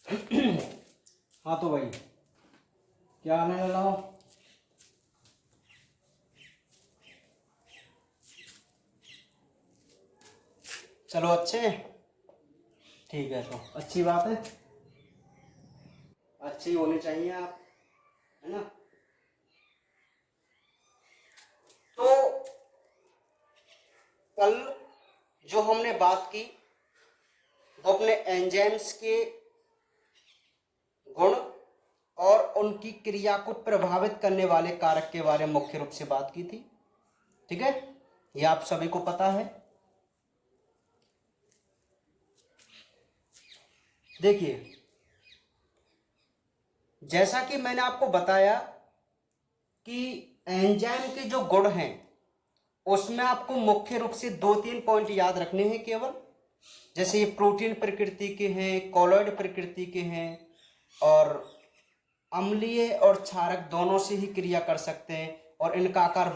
हाँ तो भाई क्या आने लगा हो? चलो अच्छे हैं। ठीक है, तो अच्छी बात है, अच्छी होनी चाहिए आप, है ना। तो कल जो हमने बात की वो अपने एंजाइम्स के गुण और उनकी क्रिया को प्रभावित करने वाले कारक के बारे में मुख्य रूप से बात की थी। ठीक है, ये आप सभी को पता है। देखिए, जैसा कि मैंने आपको बताया कि एंजाइम के जो गुण हैं उसमें आपको मुख्य रूप से 2-3 पॉइंट याद रखने हैं केवल। जैसे ये प्रोटीन प्रकृति के हैं, कॉलॉइड प्रकृति के हैं, और अम्लीय और क्षारक दोनों से ही क्रिया कर सकते हैं, और इनका आकार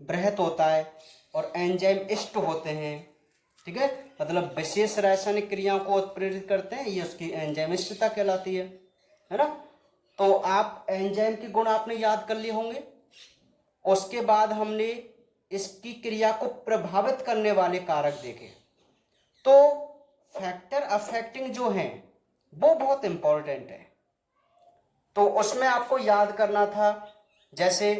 बृहत होता है, और एंजाइम इष्ट होते हैं। ठीक है, मतलब विशेष रासायनिक क्रियाओं को उत्प्रेरित करते हैं, ये उसकी एंजाइम इष्टता कहलाती है ना। तो आप एंजाइम के गुण आपने याद कर लिए होंगे। उसके बाद हमने इसकी क्रिया को प्रभावित करने वाले कारक देखे। तो फैक्टर अफेक्टिंग जो हैं वो बहुत इंपॉर्टेंट है। तो उसमें आपको याद करना था, जैसे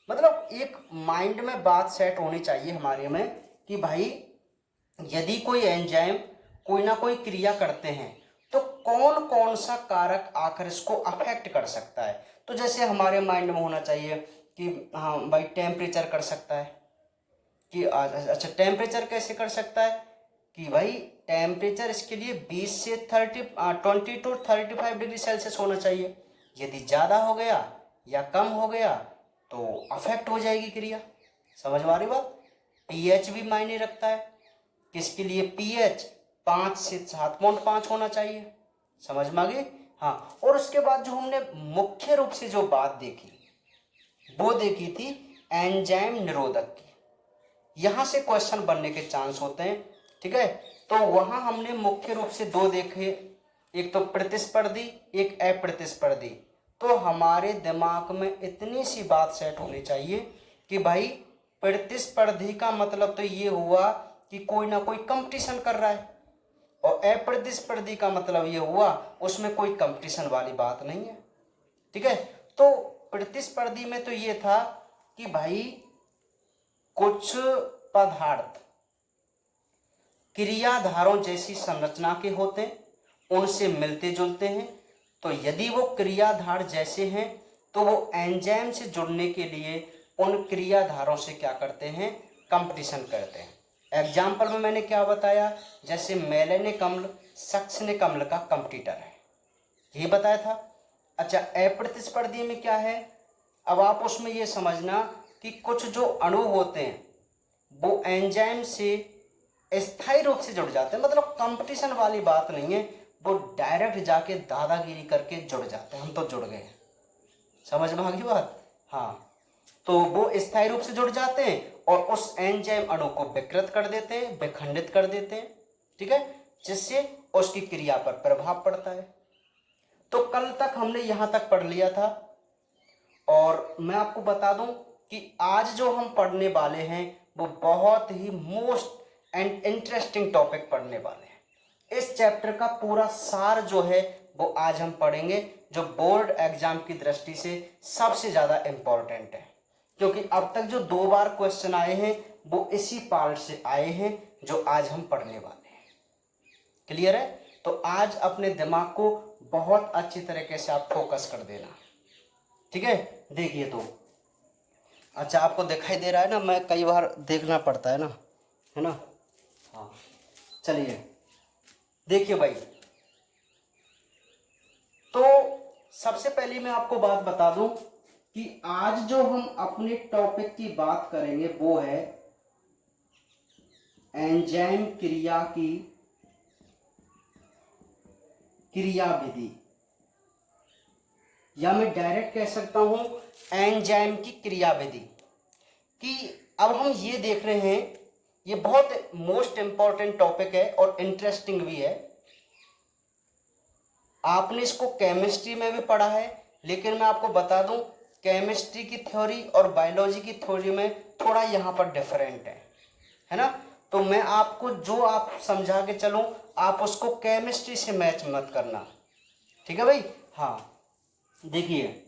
मतलब एक माइंड में बात सेट होनी चाहिए हमारे में कि भाई यदि कोई एंजाइम कोई ना कोई क्रिया करते हैं तो कौन कौन सा कारक आकर इसको अफेक्ट कर सकता है। तो जैसे हमारे माइंड में होना चाहिए कि हाँ भाई टेम्परेचर कर सकता है, कि अच्छा टेम्परेचर कैसे कर सकता है, कि भाई टेम्परेचर इसके लिए 20 से 20 to 35 डिग्री सेल्सियस होना चाहिए। यदि ज़्यादा हो गया या कम हो गया तो अफेक्ट हो जाएगी क्रिया। समझ में आ रही बात। पीएच भी मायने रखता है, किसके लिए पीएच 5 से 7.5 होना चाहिए। समझ में आ गई। हाँ, और उसके बाद जो हमने मुख्य रूप से जो बात देखी वो देखी थी एंजाइम निरोधक की। यहां से क्वेश्चन बनने के चांस होते हैं। ठीक है, तो वहां हमने मुख्य रूप से दो देखे, एक तो प्रतिस्पर्धी, एक अप्रतिस्पर्धी। तो हमारे दिमाग में इतनी सी बात सेट होनी चाहिए कि भाई प्रतिस्पर्धी का मतलब तो ये हुआ कि कोई ना कोई कंपटीशन कर रहा है, और अप्रतिस्पर्धी का मतलब ये हुआ उसमें कोई कंपटीशन वाली बात नहीं है। ठीक है, तो प्रतिस्पर्धी में तो ये था कि भाई कुछ पदार्थ क्रियाधारों जैसी संरचना के होते हैं, उनसे मिलते जुलते हैं। तो यदि वो क्रियाधार जैसे हैं तो वो एंजाइम से जुड़ने के लिए उन क्रियाधारों से क्या करते हैं, कंपटीशन करते हैं। एग्जाम्पल में मैंने क्या बताया, जैसे मेलेनिक अम्ल सक्सिनिक अम्ल का कंपटीटर है, यही बताया था। अच्छा, अप्रतिस्पर्धी में क्या है, अब आप उसमें ये समझना कि कुछ जो अणु होते हैं वो एंजाइम से स्थायी रूप से जुड़ जाते हैं, मतलब कंपटीशन वाली बात नहीं है, वो डायरेक्ट जाके दादागिरी करके जुड़ जाते हैं। हम तो जुड़ गए, समझ में आ गई बात। हाँ, तो वो स्थायी रूप से जुड़ जाते हैं और उस एंजाइम अणु को विकृत कर देते हैं, विखंडित कर देते हैं। ठीक है, जिससे उसकी क्रिया पर प्रभाव पड़ता है। तो कल तक हमने यहां तक पढ़ लिया था, और मैं आपको बता दूं कि आज जो हम पढ़ने वाले हैं वो बहुत ही मोस्ट एंड इंटरेस्टिंग टॉपिक पढ़ने वाले हैं। इस चैप्टर का पूरा सार जो है वो आज हम पढ़ेंगे, जो बोर्ड एग्जाम की दृष्टि से सबसे ज़्यादा इम्पोर्टेंट है, क्योंकि अब तक जो 2 बार क्वेश्चन आए हैं वो इसी पार्ट से आए हैं जो आज हम पढ़ने वाले हैं। क्लियर है। तो आज अपने दिमाग को बहुत अच्छी तरीके से आप फोकस कर देना। ठीक है, देखिए तो अच्छा आपको दिखाई दे रहा है ना, मैं कई बार देखना पड़ता है ना। हाँ, चलिए देखिए भाई, तो सबसे पहले मैं आपको बात बता दूं कि आज जो हम अपने टॉपिक की बात करेंगे वो है एंजाइम क्रिया की क्रिया विधि, या मैं डायरेक्ट कह सकता हूं एंजाइम की क्रिया विधि। कि अब हम ये देख रहे हैं, ये बहुत मोस्ट इंपॉर्टेंट टॉपिक है और इंटरेस्टिंग भी है आपने इसको केमिस्ट्री में भी पढ़ा है, लेकिन मैं आपको बता दूं केमिस्ट्री की थ्योरी और बायोलॉजी की थ्योरी में थोड़ा यहाँ पर डिफरेंट है ना। तो मैं आपको जो आप समझा के चलूं, आप उसको केमिस्ट्री से मैच मत करना, ठीक है भाई। हाँ, देखिए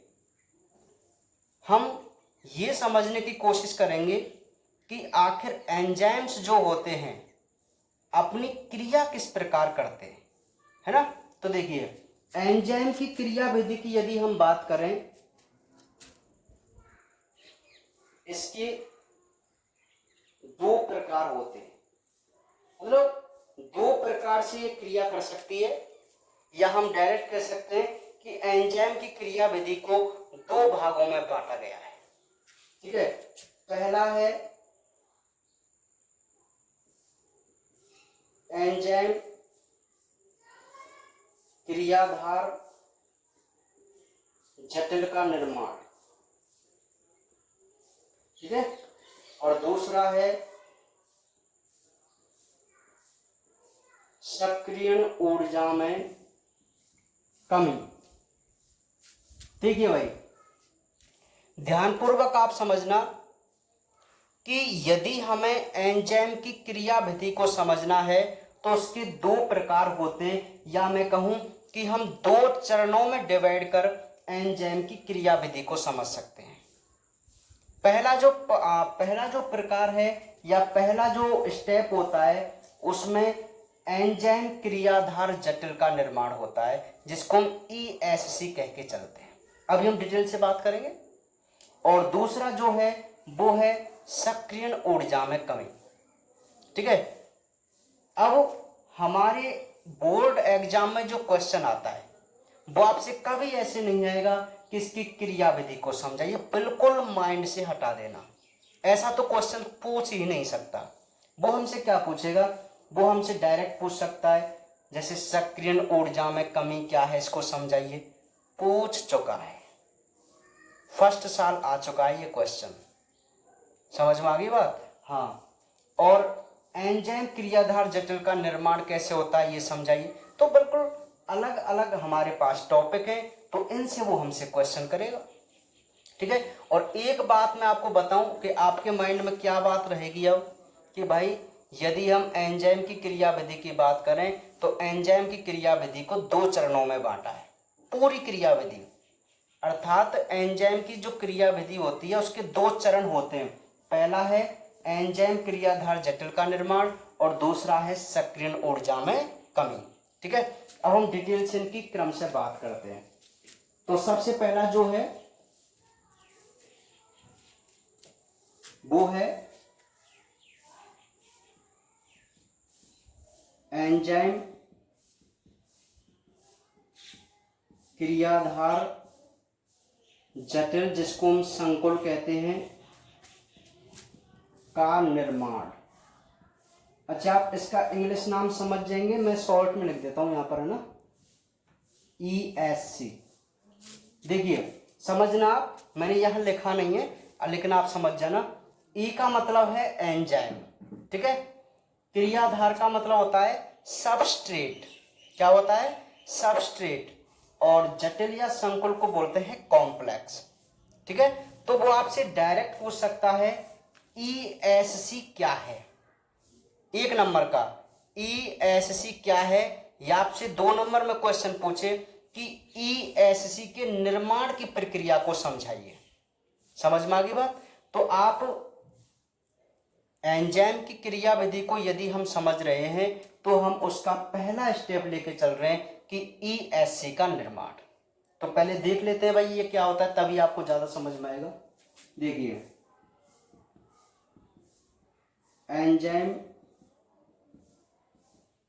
हम ये समझने की कोशिश करेंगे कि आखिर एंजाइम्स जो होते हैं अपनी क्रिया किस प्रकार करते हैं, है ना। तो देखिए एंजाइम की क्रिया विधि की यदि हम बात करें, इसके दो प्रकार होते हैं, मतलब दो प्रकार से ये क्रिया कर सकती है, या हम डायरेक्ट कह सकते हैं कि एंजाइम की क्रिया विधि को दो भागों में बांटा गया है, ठीक है। पहला है एंजाइम क्रियाधार जटिल का निर्माण, ठीक है। और दूसरा है सक्रियण ऊर्जा में कमी। देखिए भाई ध्यानपूर्वक आप समझना कि यदि हमें एंजाइम की क्रिया विधि को समझना है तो उसके दो प्रकार होते हैं, या मैं कहूं कि हम दो चरणों में डिवाइड कर एंजाइम की क्रिया विधि को समझ सकते हैं। पहला जो प्रकार है या पहला जो स्टेप होता है उसमें एंजाइम क्रियाधार जटिल का निर्माण होता है, जिसको हम ESC कह के चलते हैं। अभी हम डिटेल से बात करेंगे। और दूसरा जो है वो है सक्रियण ऊर्जा में कमी, ठीक है। अब हमारे बोर्ड एग्जाम में जो क्वेश्चन आता है वो आपसे कभी ऐसे नहीं आएगा कि इसकी क्रिया विधि को समझाइए, बिल्कुल माइंड से हटा देना, ऐसा तो क्वेश्चन पूछ ही नहीं सकता। वो हमसे क्या पूछेगा, वो हमसे डायरेक्ट पूछ सकता है जैसे सक्रियण ऊर्जा में कमी क्या है इसको समझाइए, पूछ चुका है, फर्स्ट साल आ चुका है ये क्वेश्चन, समझ में आ गई बात। हाँ, और एंजाइम क्रियाधार जटिल का निर्माण कैसे होता है ये समझाइए। तो बिल्कुल अलग अलग हमारे पास टॉपिक है, तो इनसे वो हमसे क्वेश्चन करेगा, ठीक है। और एक बात मैं आपको बताऊं कि आपके माइंड में क्या बात रहेगी अब, कि भाई यदि हम एंजाइम की क्रिया विधि की बात करें तो एंजाइम की क्रिया विधि को दो चरणों में बांटा है, पूरी क्रिया विधि, अर्थात एंजाइम की जो क्रिया विधि होती है उसके दो चरण होते हैं। पहला है एंजाइम क्रियाधार जटिल का निर्माण और दूसरा है सक्रियण ऊर्जा में कमी, ठीक है। अब हम डिटेल से इनकी क्रम से बात करते हैं। तो सबसे पहला जो है वो है एंजाइम क्रियाधार जटिल, जिसको हम संकुल कहते हैं, का निर्माण। अच्छा, आप इसका इंग्लिश नाम समझ जाएंगे, मैं शॉर्ट में लिख देता हूं यहां पर, है ना, ESC। देखिए समझना आप, मैंने यहां लिखा नहीं है लेकिन आप समझ जाना। ई का मतलब है एंजाइम, ठीक है। क्रियाधार का मतलब होता है सबस्ट्रेट, क्या होता है, सबस्ट्रेट। और जटिल या संकुल को बोलते हैं कॉम्प्लेक्स, ठीक है। तो वो आपसे डायरेक्ट पूछ सकता है ESC क्या है, एक नंबर का ESC क्या है, या आपसे दो नंबर में क्वेश्चन पूछे कि ESC के निर्माण की प्रक्रिया को समझाइए। समझ में आ गई बात। तो आप एंजाइम की क्रिया विधि को यदि हम समझ रहे हैं तो हम उसका पहला स्टेप लेके चल रहे हैं कि ESC का निर्माण। तो पहले देख लेते हैं भाई ये क्या होता है, तभी आपको ज्यादा समझ में आएगा। देखिए एंजाइम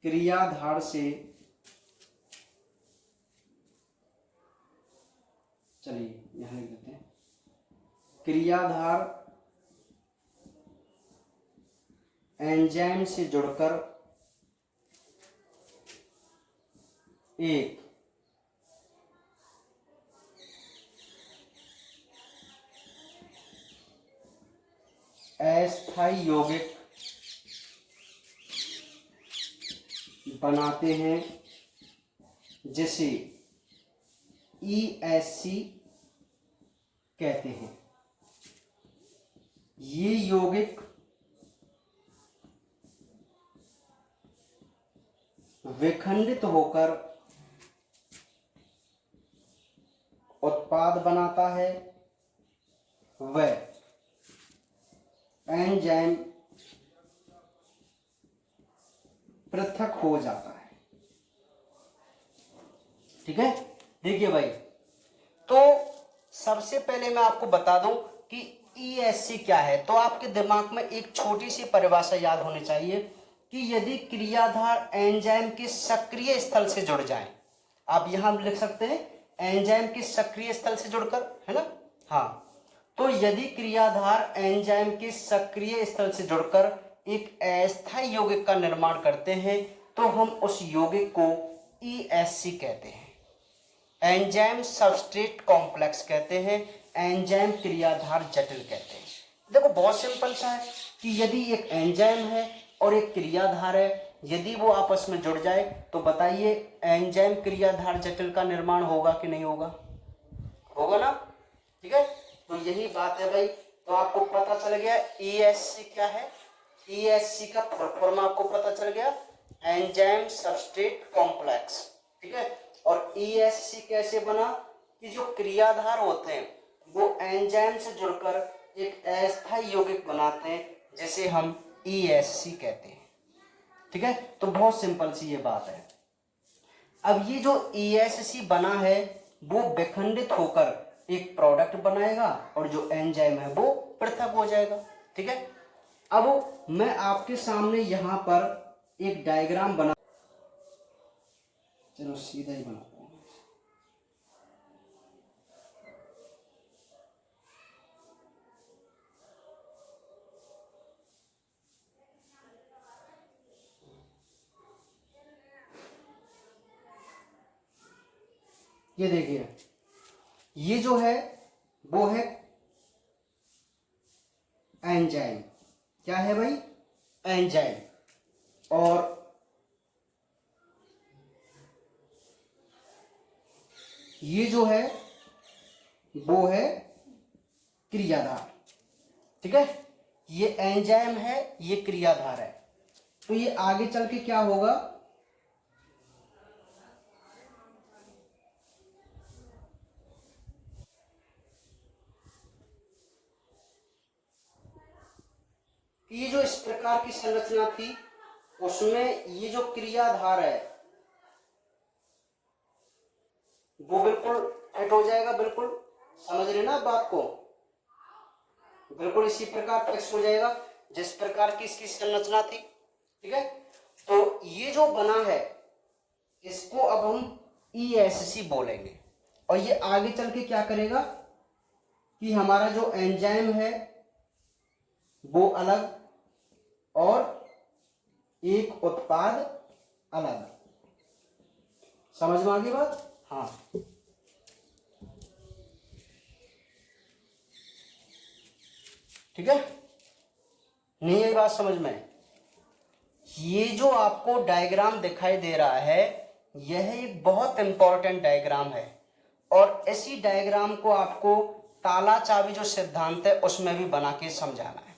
क्रियाधार से, चलिए यहां लिख देते हैं, क्रियाधार एंजाइम से जुड़कर एक अस्थायी यौगिक बनाते हैं जिसे ESC कहते हैं। ये यौगिक विखंडित होकर उत्पाद बनाता है, वह एंजाइम पृथक हो जाता है। ठीक है, देखिए भाई, तो सबसे पहले मैं आपको बता दूं कि ESC क्या है। तो आपके दिमाग में एक छोटी सी परिभाषा याद होनी चाहिए कि यदि क्रियाधार एंजाइम के सक्रिय स्थल से जुड़ जाए, आप यहां लिख सकते हैं एंजाइम के सक्रिय स्थल से जुड़कर, है ना। हाँ, तो यदि क्रियाधार एंजाइम के सक्रिय स्थल से जुड़कर एक अस्थायी यौगिक का निर्माण करते हैं तो हम उस यौगिक को ESC कहते हैं, एंजाइम सबस्ट्रेट कॉम्प्लेक्स कहते हैं, एंजाइम क्रियाधार जटिल कहते हैं। देखो बहुत सिंपल सा है कि यदि एक एंजाइम है और एक क्रियाधार है, यदि वो आपस में जुड़ जाए तो बताइए एंजाइम क्रियाधार जटिल का निर्माण होगा कि नहीं होगा? होगा ना। ठीक है, तो यही बात है भाई। तो आपको पता चल गया ESC क्या है। ESC का फुल आपको पता चल गया, एंजाइम सबस्ट्रेट कॉम्प्लेक्स। ठीक है, और ESC कैसे बना कि जो क्रियाधार होते हैं वो एंजाइम से जुड़कर एक अस्थायी यौगिक बनाते हैं जिसे हम ESC कहते हैं। ठीक है, तो बहुत सिंपल सी ये बात है। अब ये जो ESC बना है वो विखंडित होकर एक प्रोडक्ट बनाएगा और जो एंजाइम है वो पृथक हो जाएगा। ठीक है, अब मैं आपके सामने यहां पर एक डायग्राम बना, चलो सीधा ही बनाता हूं। ये देखिए, ये जो है वो है एंजाइम। क्या है भाई? एंजाइम। और ये जो है वो है क्रियाधार। ठीक है, ये एंजाइम है, ये क्रियाधार है। तो ये आगे चल के क्या होगा, ये जो इस प्रकार की संरचना थी उसमें ये जो क्रियाधार है वो बिल्कुल फिट हो जाएगा। बिल्कुल समझ रहे ना बात को, बिल्कुल इसी प्रकार फिक्स हो जाएगा जिस प्रकार की इसकी संरचना थी। ठीक है, तो ये जो बना है इसको अब हम ESC बोलेंगे। और ये आगे चल के क्या करेगा कि हमारा जो एंजाइम है वो अलग और एक उत्पाद अलग। समझ में आ गई बात? हाँ, ठीक है, नहीं आई बात समझ में? ये जो आपको डायग्राम दिखाई दे रहा है यह एक बहुत इंपॉर्टेंट डायग्राम है और इसी डायग्राम को आपको ताला चाबी जो सिद्धांत है उसमें भी बना के समझाना है।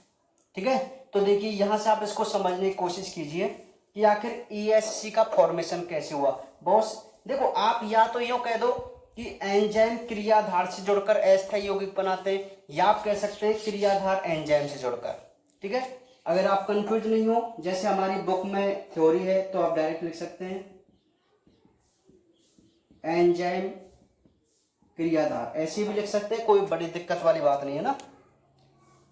ठीक है, तो देखिए यहां से आप इसको समझने की कोशिश कीजिए कि आखिर ESC का फॉर्मेशन कैसे हुआ। बॉस देखो, आप या तो यूं कह दो कि एंजाइम क्रियाधार से जुड़कर अस्थायी यौगिक बनाते हैं, या आप कह सकते हैं क्रियाधार एंजाइम से जुड़कर। ठीक है, अगर आप कंफ्यूज नहीं हो, जैसे हमारी बुक में थ्योरी है तो आप डायरेक्ट लिख सकते हैं एंजाइम क्रियाधार, ऐसे भी लिख सकते हैं, कोई बड़ी दिक्कत वाली बात नहीं है ना।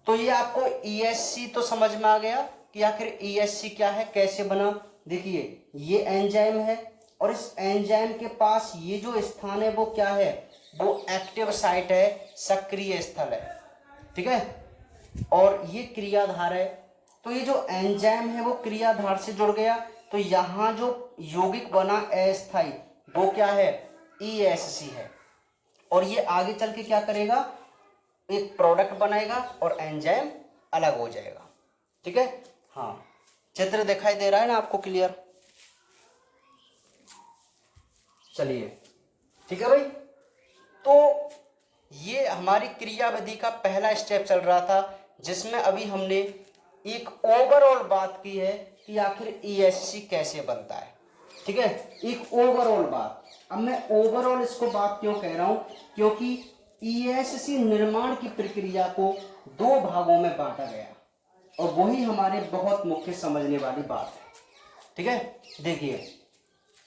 तो ये आपको ESC तो समझ में आ गया कि आखिर ESC क्या है, कैसे बना। देखिए ये एंजाइम है और इस एंजाइम के पास ये जो स्थान है वो क्या है, वो एक्टिव साइट है, सक्रिय स्थल है। ठीक है, और ये क्रियाधार है। तो ये जो एंजाइम है वो क्रियाधार से जुड़ गया, तो यहां जो यौगिक बना अस्थायी वो क्या है, ESC है। और ये आगे चल के क्या करेगा, एक प्रोडक्ट बनाएगा और एंजाइम अलग हो जाएगा। ठीक है, हाँ, चित्र दिखाई दे रहा है ना आपको क्लियर? चलिए ठीक है भाई। तो ये हमारी क्रियाविधि का पहला स्टेप चल रहा था, जिसमें अभी हमने एक ओवरऑल बात की है कि आखिर ईएससी कैसे बनता है। ठीक है, एक ओवरऑल बात। अब मैं ओवरऑल इसको बात क्यों कह रहा हूं, क्योंकि ईएससी निर्माण की प्रक्रिया को दो भागों में बांटा गया और वही हमारे बहुत मुख्य समझने वाली बात है। ठीक है, देखिए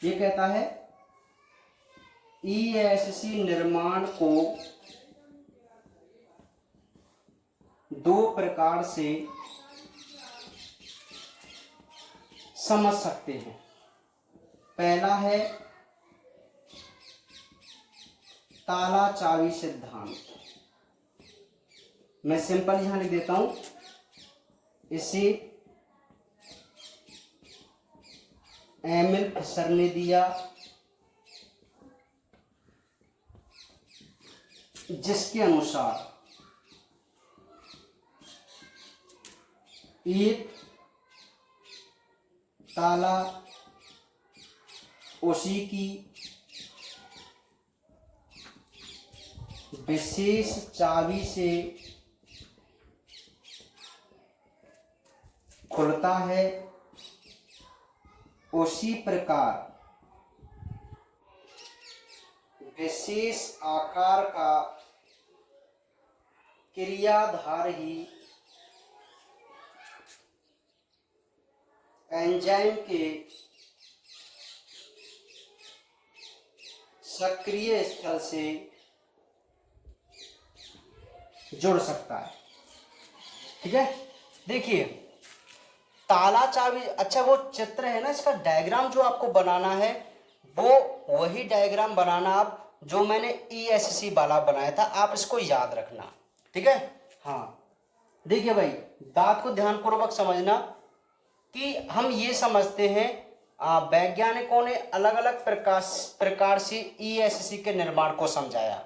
ये कहता है ईएससी निर्माण को दो प्रकार से समझ सकते हैं। पहला है ताला चाबी सिद्धांत। मैं सिंपल यहां लिख देता हूं, इसे एमिल फिशर ने दिया, जिसके अनुसार एक ताला उसी की विशेष चाबी से खुलता है, उसी प्रकार विशेष आकार का क्रियाधार ही एंजाइम के सक्रिय स्थल से जुड़ सकता है। ठीक है, देखिए ताला चाबी, अच्छा वो चित्र है ना, इसका डायग्राम जो आपको बनाना है वो वही डायग्राम बनाना आप जो मैंने ईएससी वाला बनाया था, आप इसको याद रखना। ठीक है, हाँ देखिए भाई, बात को ध्यानपूर्वक समझना कि हम ये समझते हैं वैज्ञानिकों ने अलग अलग प्रकार से ईएससी के निर्माण को समझाया।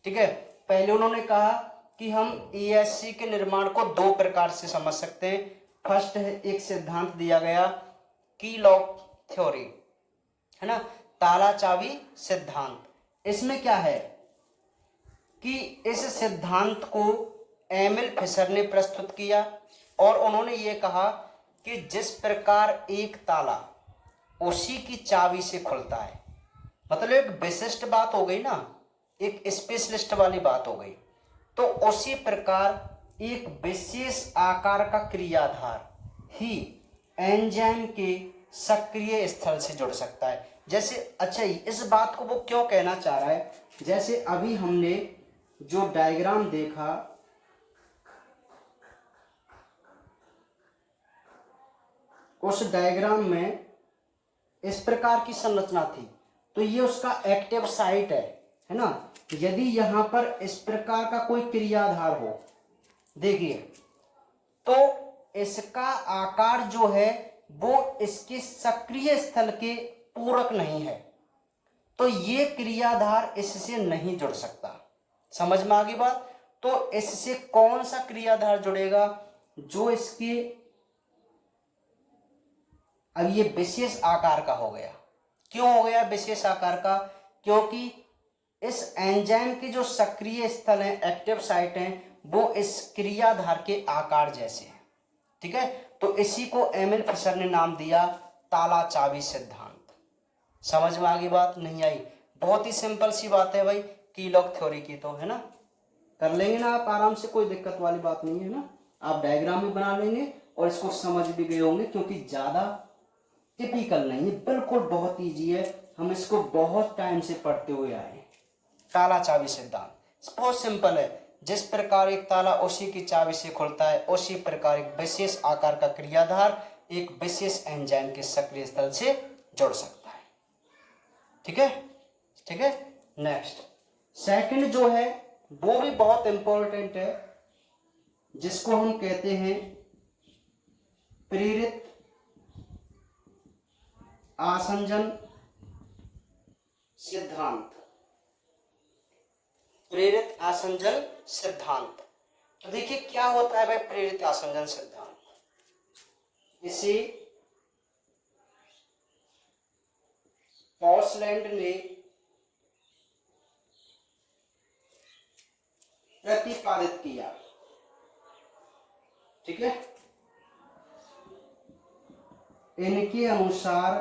ठीक है, पहले उन्होंने कहा कि हम ईएससी के निर्माण को दो प्रकार से समझ सकते हैं। फर्स्ट है, एक सिद्धांत दिया गया की लॉक थ्योरी, है ना, ताला चाबी सिद्धांत। इसमें क्या है कि इस सिद्धांत को एमिल फिशर ने प्रस्तुत किया और उन्होंने ये कहा कि जिस प्रकार एक ताला उसी की चाबी से खुलता है, मतलब एक विशिष्ट बात हो गई ना, एक स्पेशलिस्ट वाली बात हो गई, तो उसी प्रकार एक विशेष आकार का क्रियाधार ही एंजाइम के सक्रिय स्थल से जुड़ सकता है। जैसे अच्छा इस बात को वो क्यों कहना चाह रहा है, जैसे अभी हमने जो डायग्राम देखा, उस डायग्राम में इस प्रकार की संरचना थी, तो ये उसका एक्टिव साइट है ना। यदि यहां पर इस प्रकार का कोई क्रियाधार हो, देखिए, तो इसका आकार जो है वो इसके सक्रिय स्थल के पूरक नहीं है, तो ये क्रियाधार इससे नहीं जुड़ सकता। समझ में आ गई बात? तो इससे कौन सा क्रियाधार जुड़ेगा, जो इसके, अब ये विशेष आकार का हो गया। क्यों हो गया विशेष आकार का? क्योंकि इस एंजाइम के जो सक्रिय स्थल हैं, एक्टिव साइट हैं, वो इस क्रियाधार के आकार जैसे हैं। ठीक है, तो इसी को एमिल फिशर ने नाम दिया ताला चाबी सिद्धांत। समझ में आ गई बात? नहीं आई? बहुत ही सिंपल सी बात है भाई, कीलॉक थ्योरी की, तो है ना, कर लेंगे ना आप आराम से, कोई दिक्कत वाली बात नहीं है ना। आप डायग्राम भी बना लेंगे और इसको समझ भी गए होंगे, क्योंकि ज्यादा टिपिकल नहीं है, बिल्कुल बहुत ईजी है, हम इसको बहुत टाइम से पढ़ते हुए आए। ताला चाबी सिद्धांत बहुत सिंपल है, जिस प्रकार एक ताला उसी की चाबी से खुलता है, उसी प्रकार एक विशेष आकार का क्रियाधार एक विशेष एंजाइम के सक्रिय स्थल से जुड़ सकता है। ठीक है, ठीक है। नेक्स्ट सेकंड जो है वो भी बहुत इंपॉर्टेंट है, जिसको हम कहते हैं प्रेरित आसंजन सिद्धांत। प्रेरित आसंजन सिद्धांत, तो देखिए क्या होता है भाई प्रेरित आसंजन सिद्धांत। इसे पॉसलैंड ने प्रतिपादित किया। ठीक है, इनके अनुसार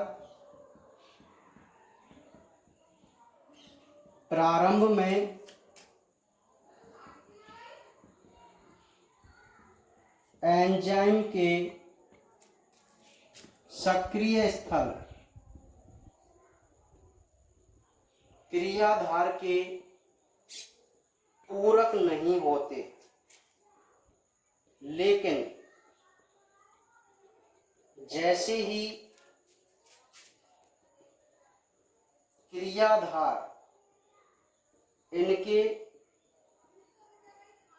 प्रारंभ में एंजाइम के सक्रिय स्थल क्रियाधार के पूरक नहीं होते, लेकिन जैसे ही क्रियाधार इनके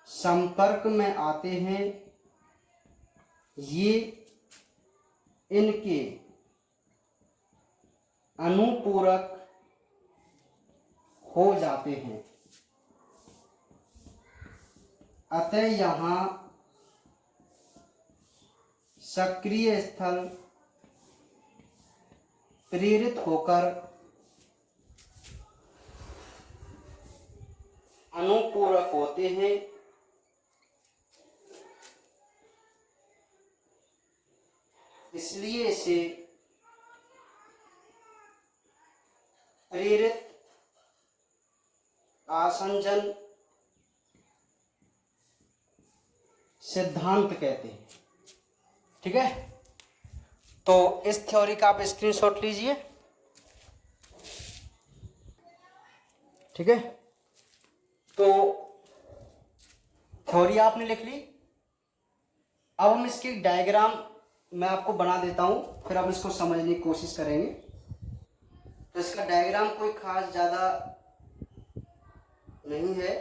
संपर्क में आते हैं, ये इनके अनुपूरक हो जाते हैं। अतः यहाँ सक्रिय स्थल प्रेरित होकर अनुपूरक होते हैं, इसलिए इसे प्रेरित आसंजन सिद्धांत कहते हैं। ठीक है, तो इस थ्योरी का आप स्क्रीनशॉट लीजिए। ठीक है, तो थ्योरी आपने लिख ली। अब हम इसकी डायग्राम मैं आपको बना देता हूं, फिर आप इसको समझने की कोशिश करेंगे। तो इसका डायग्राम कोई खास ज्यादा नहीं है,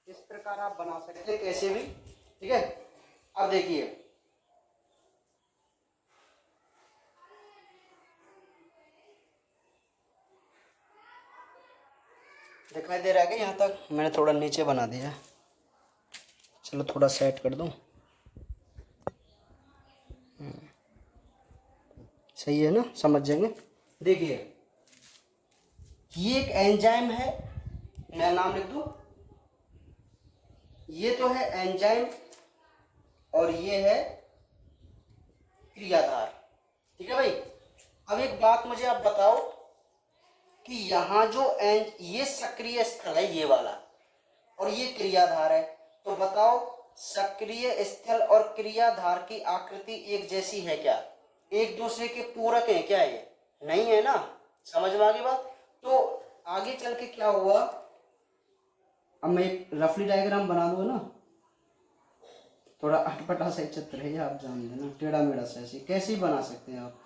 इस प्रकार आप बना सकते हैं कैसे भी। ठीक है, अब देखिए, दिखाई दे रहा है कि यहाँ तक? मैंने थोड़ा नीचे बना दिया, चलो थोड़ा सेट कर दूं। सही है ना, समझ जाएंगे। देखिए, ये एक एंजाइम है, मैं नाम लिख दूं, ये तो है एंजाइम और ये है क्रियाधार। ठीक है भाई, अब एक बात मुझे आप बताओ कि यहाँ जो ये सक्रिय स्थल है ये वाला, और ये क्रियाधार है, तो बताओ सक्रिय स्थल और क्रियाधार की आकृति एक जैसी है क्या? एक दूसरे के पूरक है क्या? ये नहीं है ना, समझ में आ गई बात। तो आगे चल के क्या हुआ, अब मैं एक रफली डायग्राम बना दूंगा ना, थोड़ा अटपटा सा चित्र है, आप जान लेना, टेढ़ा मेढ़ा सा, ऐसे कैसे ही बना सकते हैं आप।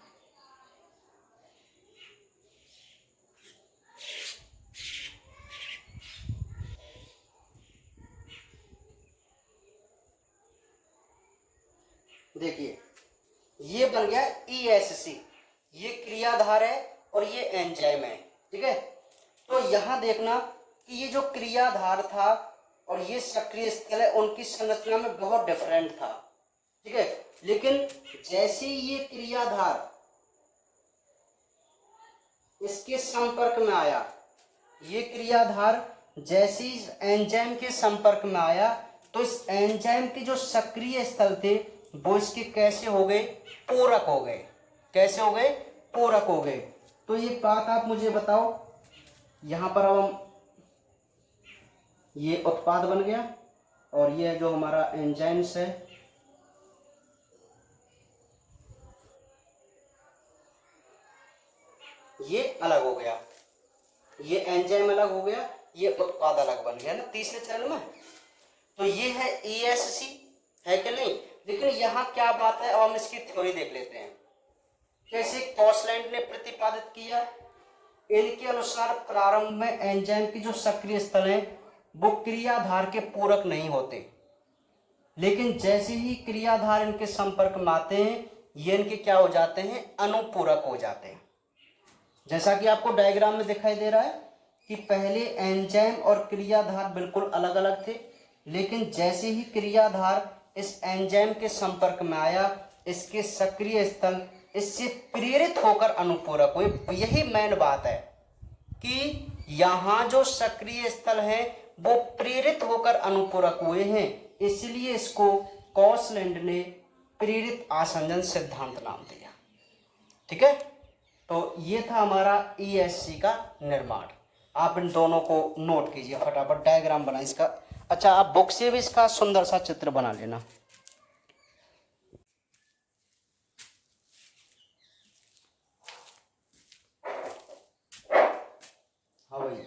देखिए, ये बन गया ESC, ये क्रियाधार है और ये एंजाइम है। ठीक है, तो यहां देखना कि ये जो क्रियाधार था और ये सक्रिय स्थल है, उनकी संरचना में बहुत डिफरेंट था। ठीक है, लेकिन जैसे ये क्रियाधार इसके संपर्क में आया, ये क्रियाधार जैसे एंजाइम के संपर्क में आया, तो इस एंजाइम के जो सक्रिय स्थल थे वो इसके कैसे हो गए? पूरक हो गए। कैसे हो गए? पूरक हो गए। तो ये बात आप मुझे बताओ, यहां पर अब हम ये उत्पाद बन गया और ये जो हमारा एंजाइम्स है, ये अलग हो गया, ये एंजाइम अलग हो गया, ये उत्पाद अलग बन गया ना तीसरे चरण में। तो ये है ESC, है कि नहीं? लेकिन यहाँ क्या बात है, अब हम इसकी थ्योरी देख लेते हैं कैसे कॉसलैंड ने प्रतिपादित किया। इनके अनुसार प्रारंभ में एंजाइम की जो सक्रिय स्थल हैं वो क्रियाधार के पूरक नहीं होते, लेकिन जैसे ही क्रियाधार इनके संपर्क में आते हैं ये इनके क्या हो जाते हैं? अनुपूरक हो जाते हैं। जैसा कि आपको डायग्राम में दिखाई दे रहा है कि पहले एंजाइम और क्रियाधार बिल्कुल अलग अलग थे, लेकिन जैसे ही क्रियाधार इस एंजाइम के संपर्क में आया, इसके सक्रिय स्थल इससे प्रेरित होकर अनुपूरक हुए। यही मेन बात है कि यहाँ जो सक्रिय स्थल है वो प्रेरित होकर अनुपूरक हुए हैं, इसलिए इसको कॉसलैंड ने प्रेरित आसंजन सिद्धांत नाम दिया। ठीक है, तो ये था हमारा ईएससी का निर्माण। आप इन दोनों को नोट कीजिए, फटाफट डायग्राम बनाए इसका। अच्छा, आप बुक से भी इसका सुंदर सा चित्र बना लेना। हाँ भाई,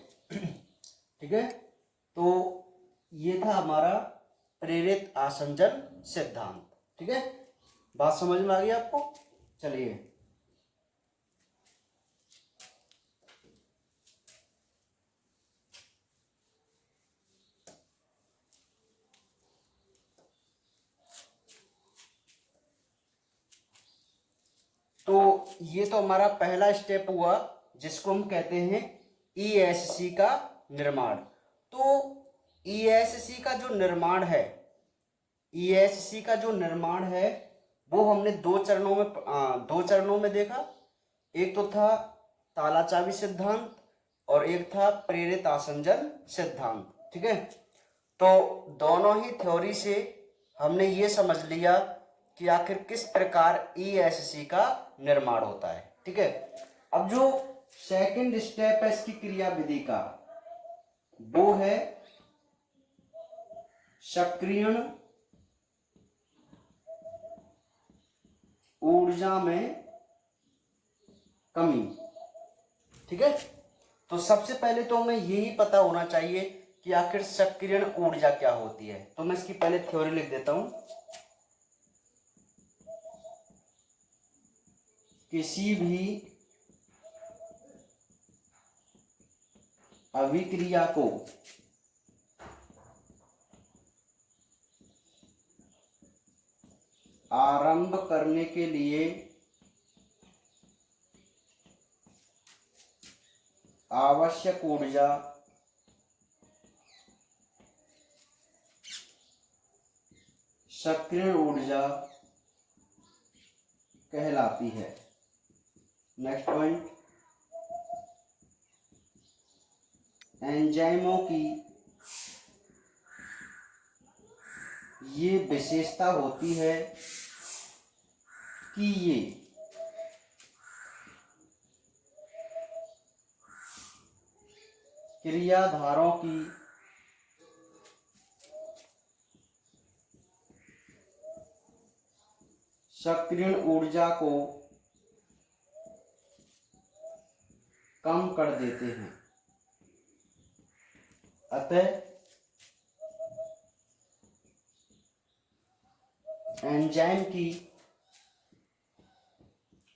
ठीक है, तो ये था हमारा प्रेरित आसंजन सिद्धांत। ठीक है, बात समझ में आ गई आपको? चलिए, तो ये तो हमारा पहला स्टेप हुआ जिसको हम कहते हैं ईएससी का निर्माण। तो ईएससी का जो निर्माण है, ईएससी का जो निर्माण है वो हमने दो चरणों में देखा। एक तो था ताला चाबी सिद्धांत और एक था प्रेरित आसंजन सिद्धांत। ठीक है, तो दोनों ही थ्योरी से हमने ये समझ लिया कि आखिर किस प्रकार ईएससी का निर्माण होता है। ठीक है, अब जो सेकंड स्टेप है इसकी क्रियाविधि का, वो है सक्रियण ऊर्जा में कमी। ठीक है, तो सबसे पहले तो हमें यही पता होना चाहिए कि आखिर सक्रियण ऊर्जा क्या होती है। तो मैं इसकी पहले थ्योरी लिख देता हूं। किसी भी अभिक्रिया को आरंभ करने के लिए आवश्यक ऊर्जा सक्रियण ऊर्जा कहलाती है। नेक्स्ट पॉइंट, एंजाइमों की ये विशेषता होती है कि ये क्रियाधारों की सक्रियण ऊर्जा को कम कर देते हैं। अतः एंजाइम की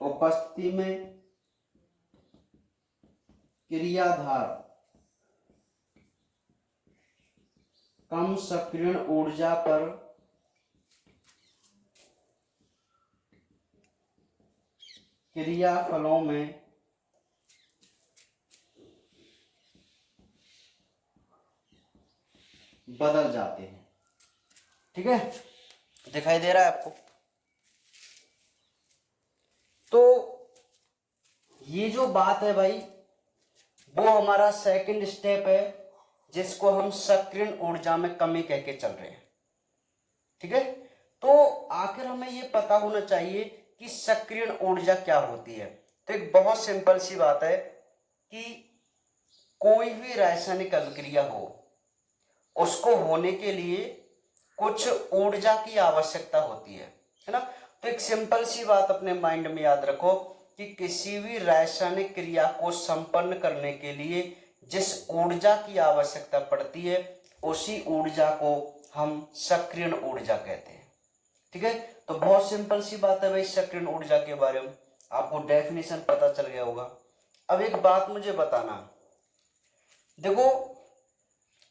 उपस्थिति में क्रियाधार कम सक्रियण ऊर्जा पर क्रियाफलों में बदल जाते हैं। ठीक है, दिखाई दे रहा है आपको? तो ये जो बात है भाई, वो हमारा सेकंड स्टेप है जिसको हम सक्रियण ऊर्जा में कमी कह के चल रहे हैं। ठीक है, तो आखिर हमें ये पता होना चाहिए कि सक्रियण ऊर्जा क्या होती है। तो एक बहुत सिंपल सी बात है कि कोई भी रासायनिक अभिक्रिया हो, उसको होने के लिए कुछ ऊर्जा की आवश्यकता होती है ना। तो एक सिंपल सी बात अपने माइंड में याद रखो कि किसी भी रासायनिक क्रिया को संपन्न करने के लिए जिस ऊर्जा की आवश्यकता पड़ती है उसी ऊर्जा को हम सक्रियण ऊर्जा कहते हैं। ठीक है, तो बहुत सिंपल सी बात है भाई, सक्रियण ऊर्जा के बारे में आपको डेफिनेशन पता चल गया होगा। अब एक बात मुझे बताना, देखो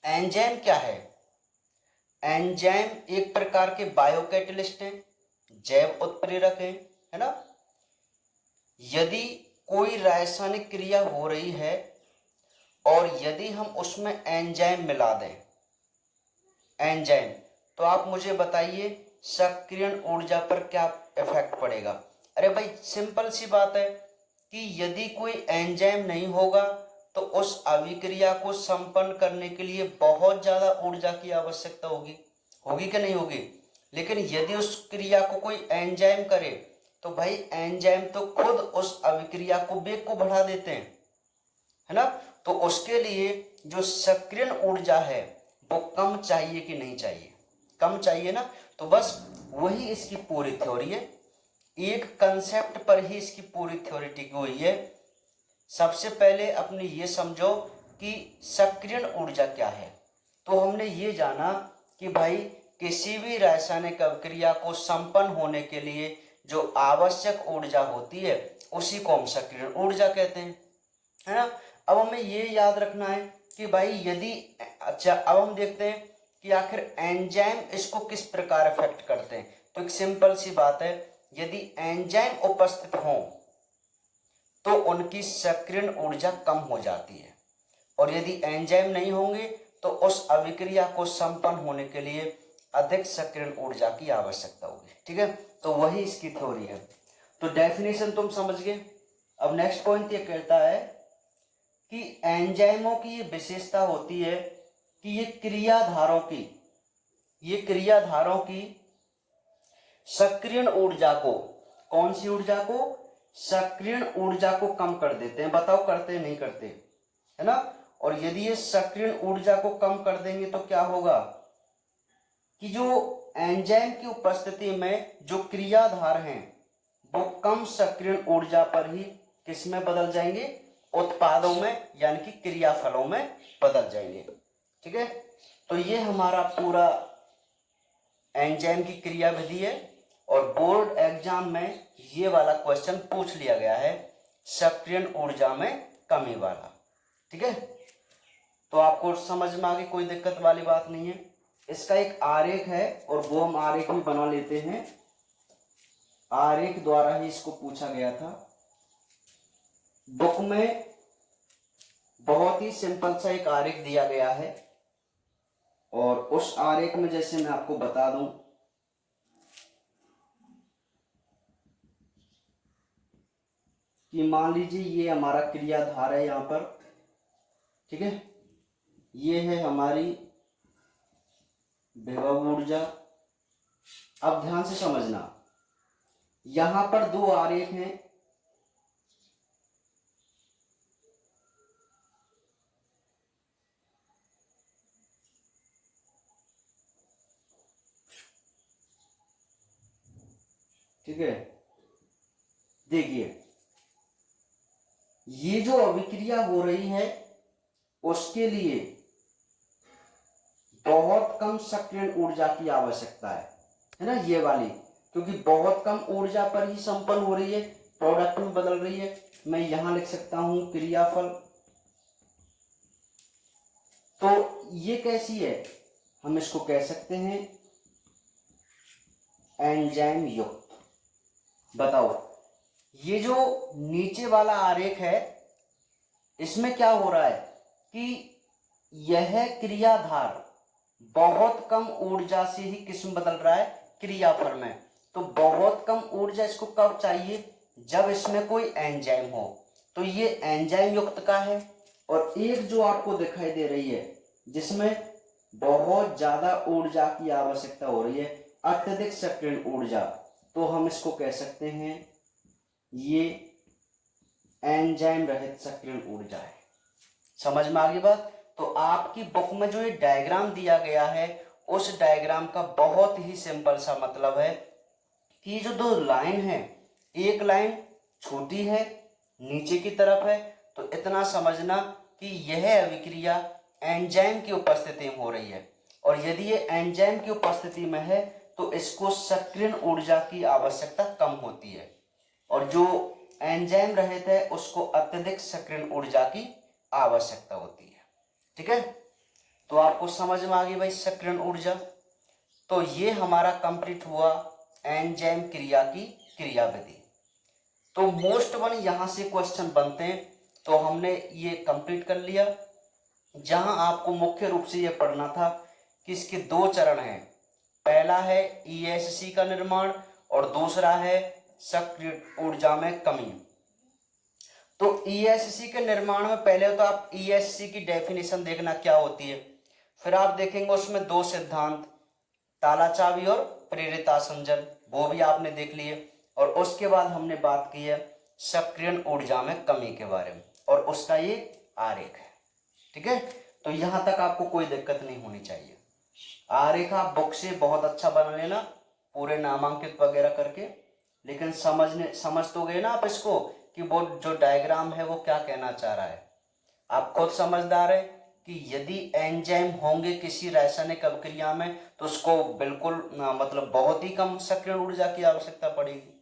एंजाइम क्या है? एंजाइम एक प्रकार के बायोकैटलिस्ट हैं, जैव उत्प्रेरक हैं, है ना। यदि कोई रासायनिक क्रिया हो रही है और यदि हम उसमें एंजाइम मिला दें, एंजाइम, तो आप मुझे बताइए सक्रियण ऊर्जा पर क्या इफेक्ट पड़ेगा? अरे भाई सिंपल सी बात है कि यदि कोई एंजाइम नहीं होगा तो उस अभिक्रिया को संपन्न करने के लिए बहुत ज्यादा ऊर्जा की आवश्यकता होगी, होगी कि नहीं होगी? लेकिन यदि उस क्रिया को कोई एंजाइम करे तो भाई एंजाइम तो खुद उस अभिक्रिया को वेग को बढ़ा देते हैं, है ना? तो उसके लिए जो सक्रियण ऊर्जा है वो कम चाहिए कि नहीं चाहिए? कम चाहिए ना। तो बस वही इसकी पूरी थ्योरी है, एक कंसेप्ट पर ही इसकी पूरी थ्योरी टिकी हुई है। सबसे पहले अपने ये समझो कि सक्रियण ऊर्जा क्या है। तो हमने ये जाना कि भाई किसी भी रासायनिक अभिक्रिया को संपन्न होने के लिए जो आवश्यक ऊर्जा होती है उसी को हम सक्रियण ऊर्जा कहते हैं, है ना? अब हमें ये याद रखना है कि भाई यदि, अच्छा अब हम देखते हैं कि आखिर एंजाइम इसको किस प्रकार इफेक्ट करते हैं। तो एक सिंपल सी बात है, यदि एंजाइम उपस्थित हो तो उनकी सक्रियण ऊर्जा कम हो जाती है, और यदि एंजाइम नहीं होंगे तो उस अभिक्रिया को संपन्न होने के लिए अधिक सक्रियण ऊर्जा की आवश्यकता होगी। ठीक है, तो वही इसकी थ्योरी है। तो डेफिनेशन तुम समझ गए। अब नेक्स्ट पॉइंट ये कहता है कि एंजाइमों की ये विशेषता होती है कि ये क्रियाधारों की सक्रियण ऊर्जा को, कौन सी ऊर्जा को? सक्रियण ऊर्जा को कम कर देते हैं। बताओ करते नहीं करते, है ना? और यदि ये सक्रियण ऊर्जा को कम कर देंगे तो क्या होगा कि जो एंजाइम की उपस्थिति में जो क्रियाधार हैं वो कम सक्रियण ऊर्जा पर ही किस में बदल जाएंगे? उत्पादों में, यानी कि क्रियाफलों में बदल जाएंगे। ठीक है, तो ये हमारा पूरा एंजाइम की क्रिया विधि है, और बोर्ड एग्जाम में ये वाला क्वेश्चन पूछ लिया गया है, सक्रियण ऊर्जा में कमी वाला। ठीक है, तो आपको समझ में आ गई, कोई दिक्कत वाली बात नहीं है। इसका एक आरेख है और वो हम आरेख भी बना लेते हैं, आरेख द्वारा ही इसको पूछा गया था। बुक में बहुत ही सिंपल सा एक आरेख दिया गया है, और उस आरेख में जैसे मैं आपको बता दूं कि मान लीजिए ये हमारा क्रियाधार है यहां पर, ठीक है, ये है हमारी विभव ऊर्जा। अब ध्यान से समझना, यहां पर दो आरेख हैं, ठीक है। देखिए ये जो अभिक्रिया हो रही है उसके लिए बहुत कम सक्रियण ऊर्जा की आवश्यकता है ना, ये वाली, क्योंकि बहुत कम ऊर्जा पर ही संपन्न हो रही है, प्रोडक्ट में बदल रही है। मैं यहां लिख सकता हूं क्रियाफल। तो ये कैसी है? हम इसको कह सकते हैं एंजाइम युक्त। बताओ ये जो नीचे वाला आरेख है इसमें क्या हो रहा है कि यह क्रियाधार बहुत कम ऊर्जा से ही किस्म बदल रहा है, क्रियाफल में। तो बहुत कम ऊर्जा इसको कब चाहिए? जब इसमें कोई एंजाइम हो। तो ये एंजाइम युक्त का है, और एक जो आपको दिखाई दे रही है जिसमें बहुत ज्यादा ऊर्जा की आवश्यकता हो रही है, अत्यधिक सक्रियण ऊर्जा, तो हम इसको कह सकते हैं ये एंजाइम रहित सक्रियण ऊर्जा है। समझ में आ गई बात? तो आपकी बुक में जो ये डायग्राम दिया गया है उस डायग्राम का बहुत ही सिंपल सा मतलब है कि जो दो लाइन है, एक लाइन छोटी है नीचे की तरफ है, तो इतना समझना कि यह अभिक्रिया एंजाइम की उपस्थिति में हो रही है, और यदि ये एंजाइम की उपस्थिति में है तो इसको सक्रियण ऊर्जा की आवश्यकता कम होती है, और जो एंजाइम रहित है उसको अत्यधिक सक्रियण ऊर्जा की आवश्यकता होती है। ठीक है, तो आपको समझ में आ गई भाई सक्रियण ऊर्जा। तो ये हमारा कंप्लीट हुआ एंजाइम क्रिया की क्रियाविधि। तो मोस्ट वन यहां से क्वेश्चन बनते हैं, तो हमने ये कंप्लीट कर लिया। जहां आपको मुख्य रूप से ये पढ़ना था कि इसके दो चरण हैं, पहला है ईएससी का निर्माण और दूसरा है सक्रिय ऊर्जा में कमी। तो ईएससी के निर्माण में पहले तो आप ईएससी की डेफिनेशन देखना क्या होती है, फिर आप देखेंगे उसमें दो सिद्धांत, ताला चाबी और प्रेरित आसंजन, वो भी आपने देख लिए। और उसके बाद हमने बात की है सक्रियण ऊर्जा में कमी के बारे में, और उसका ये आरेख है। ठीक है, तो यहां तक आपको कोई दिक्कत नहीं होनी चाहिए। आरेख आप बुक से बहुत अच्छा बना लेना, पूरे नामांकित वगैरह करके, लेकिन समझ तो गए ना आप इसको कि वो जो डायग्राम है वो क्या कहना चाह रहा है। आप खुद समझदार है कि यदि एंजाइम होंगे किसी रासायनिक अभिक्रिया में तो उसको बिल्कुल मतलब बहुत ही कम सक्रियण ऊर्जा की आवश्यकता पड़ेगी,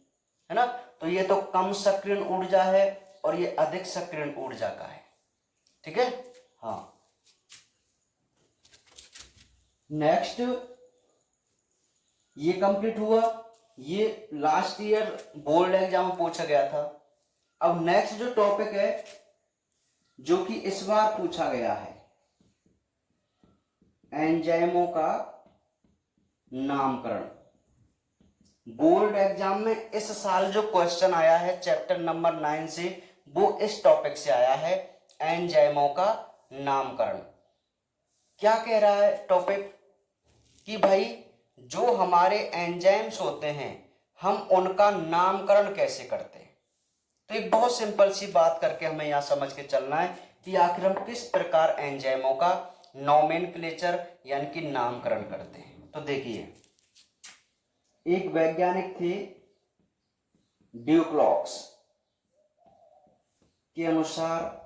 है ना। तो ये तो कम सक्रियण ऊर्जा है और ये अधिक सक्रियण ऊर्जा का है। ठीक है, हाँ। नेक्स्ट ये कंप्लीट हुआ, ये लास्ट ईयर बोर्ड एग्जाम में पूछा गया था। अब नेक्स्ट जो टॉपिक है जो कि इस बार पूछा गया है, एंजाइमों का नामकरण। बोर्ड एग्जाम में इस साल जो क्वेश्चन आया है चैप्टर नंबर 9 से, वो इस टॉपिक से आया है, एंजाइमों का नामकरण। क्या कह रहा है टॉपिक कि भाई जो हमारे एंजाइम्स होते हैं हम उनका नामकरण कैसे करते हैं। तो एक बहुत सिंपल सी बात करके हमें यहां समझ के चलना है कि आखिर हम किस प्रकार एंजाइमों का नोमेनक्लेचर यानी कि नामकरण करते हैं। तो देखिए, एक वैज्ञानिक थे ड्यूक्लॉक्स, के अनुसार